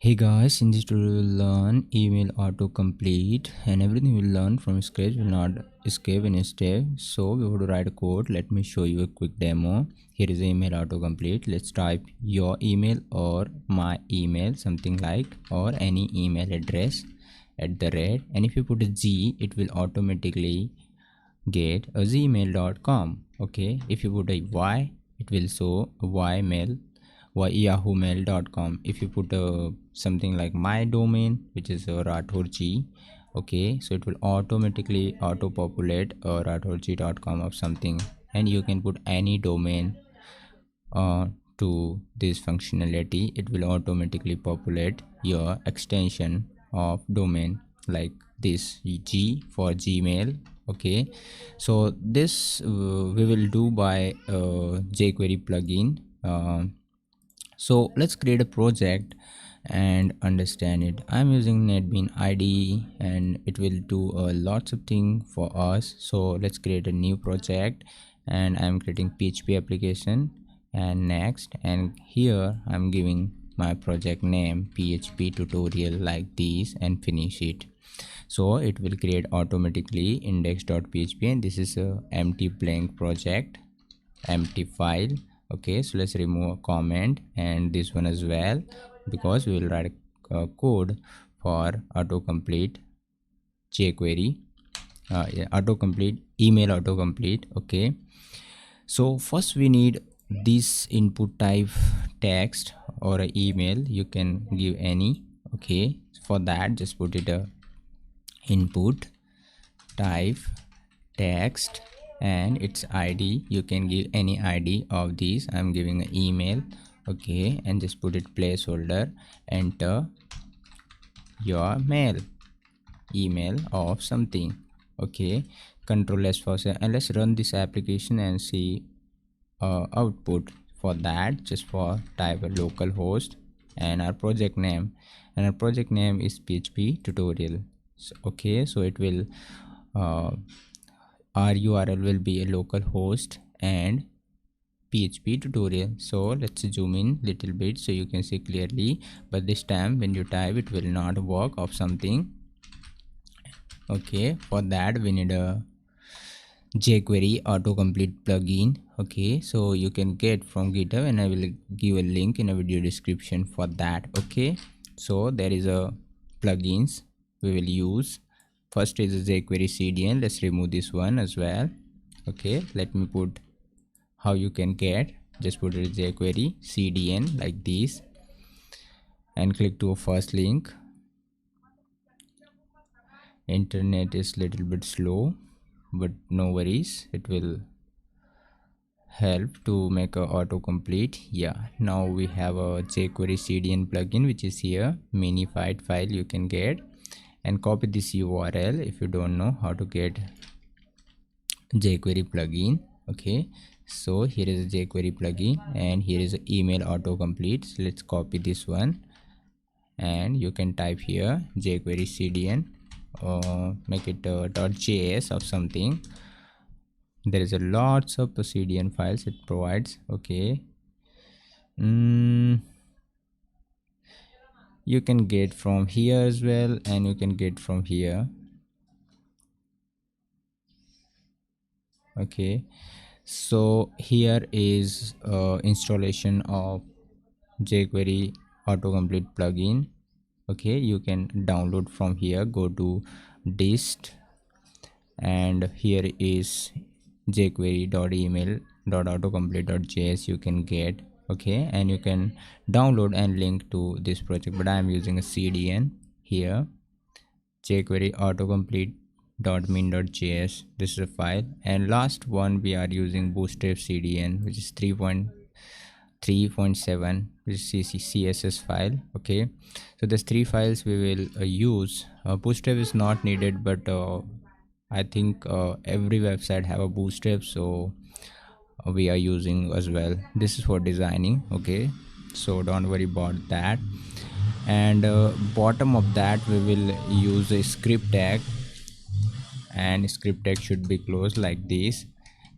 Hey guys, in this tutorial we will learn email autocomplete and everything we learn from scratch will not escape in a step. So we have to write a code. Let me show you a quick demo. Here is email autocomplete. Let's type your email or my email, something like, or any email address at the rate, and if you put a G it will automatically get a gmail.com. okay, if you put a Y it will show a ymail yahoomail.com. if you put something like my domain, which is rathorg, okay, so it will automatically auto populate rathorg.com or something, and you can put any domain to this functionality. It will automatically populate your extension of domain like this, G for Gmail. Okay, so this we will do by JQuery plugin. So let's create a project and understand it. I'm using NetBeans IDE and it will do lots of things for us. So let's create a new project, and I'm creating PHP application and next, and here I'm giving my project name PHP tutorial like this and finish it. So it will create automatically index.php, and this is a empty blank project, empty file. Okay, so let's remove a comment and this one as well, because we will write a code for autocomplete jQuery, autocomplete email autocomplete. Okay, so first we need this input type text or a email. You can give any. Okay, for that just put it a input type text and its ID. You can give any ID of these. I'm giving an email. Okay, and just put it placeholder, enter your email of something. Okay, control S for say, and let's run this application and see output. For that just for type a localhost and our project name, and our project name is PHP tutorial. So, okay, so it will our URL will be a local host and PHP tutorial. So let's zoom in little bit so you can see clearly, but this time when you type it will not work of something. Okay, for that we need a jQuery autocomplete plugin. Okay, so you can get from GitHub, and I will give a link in a video description for that. Okay, so there is a plugins we will use. First is a jQuery CDN. Let's remove this one as well. Okay, let me put how you can get. Just put it jQuery CDN like this and click to a first link. Internet is little bit slow, but no worries, it will help to make a autocomplete. Yeah, now we have a jQuery CDN plugin, which is here, minified file you can get, and copy this URL if you don't know how to get jQuery plugin. Okay, so here is a jQuery plugin and here is a email autocomplete. So let's copy this one and you can type here jQuery CDN, make it .js or something. There is a lots of CDN files it provides. Okay, you can get from here as well, and you can get from here. Okay, so here is installation of jQuery autocomplete plugin. Okay, you can download from here. Go to dist, and here is jQuery.email.autocomplete.js you can get. Okay, and you can download and link to this project, but I am using a CDN here, jQuery autocomplete.min.js. this is a file, and last one we are using bootstrap CDN, which is 3.7, which is CSS file. Okay, so there's three files we will use. Bootstrap is not needed, but I think every website have a bootstrap, so we are using as well. This is for designing. Okay, so don't worry about that. And bottom of that we will use a script tag, and script tag should be closed like this,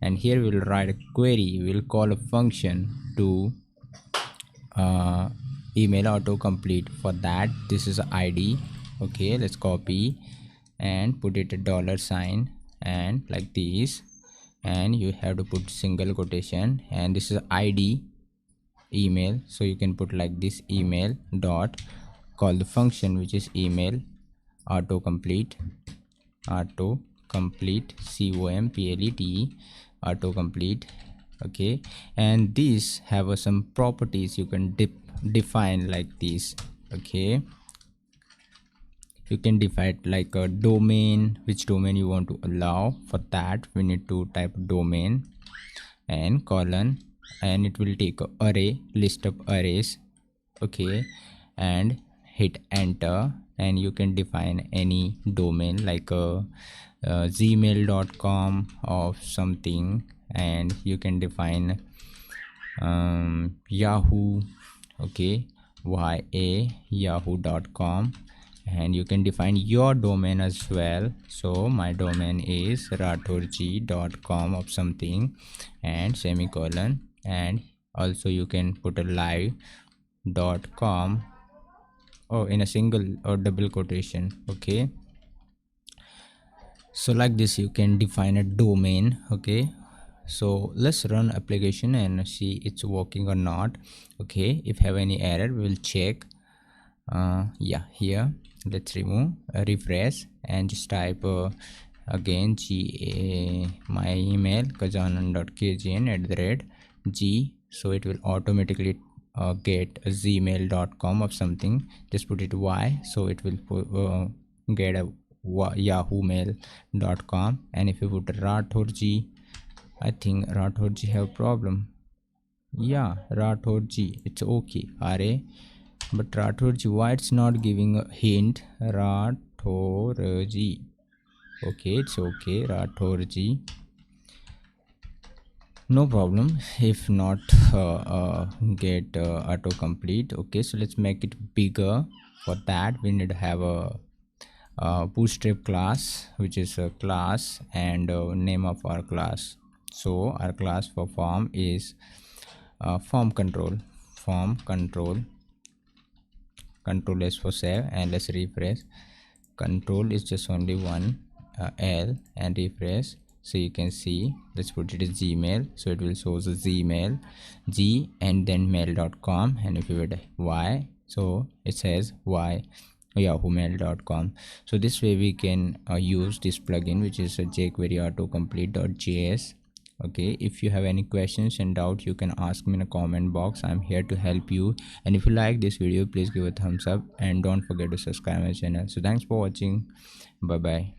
and here we'll write a query. We'll call a function to email autocomplete. For that, this is id. Okay, let's copy and put it a dollar sign and like this, and you have to put single quotation, and this is id email, so you can put like this email dot call the function which is email autocomplete autocomplete complete autocomplete. Okay, and these have some properties you can define like this. Okay, you can define like a domain, which domain you want to allow. For that, we need to type domain and colon, and it will take a array list of arrays. Okay, and hit enter, and you can define any domain like a gmail.com or something, and you can define yahoo. Okay, yahoo.com, and you can define your domain as well. So my domain is rathorji.com of something, and semicolon, and also you can put a live.com or in a single or double quotation. Okay, so like this you can define a domain. Okay, so let's run application and see it's working or not. Okay, if have any error we will check. Yeah, here let's remove refresh and just type again my email kajanan.kjn@g, so it will automatically get a gmail.com of something. Just put it y, so it will get a yahoo mail.com. And if you put rathorji, I think rathorji have problem. Yeah, rathorji, it's okay, ra, but rathorji, why it's not giving a hint? Rathorji, okay, it's okay, rathorji, no problem if not get autocomplete. Okay, so let's make it bigger. For that, we need to have a bootstrap class, which is a class, and name of our class. So our class for form is form control control is for save, and let's refresh. Control is just only one L, and refresh, so you can see. Let's put it as gmail, so it will show the gmail g and then mail.com, and if you hit y, so it says y yahoomail.com. So this way we can use this plugin, which is a JQuery autocomplete.js. Okay, if you have any questions and doubt, you can ask me in a comment box. I'm here to help you, and if you like this video, please give a thumbs up and don't forget to subscribe my channel. So thanks for watching. Bye bye.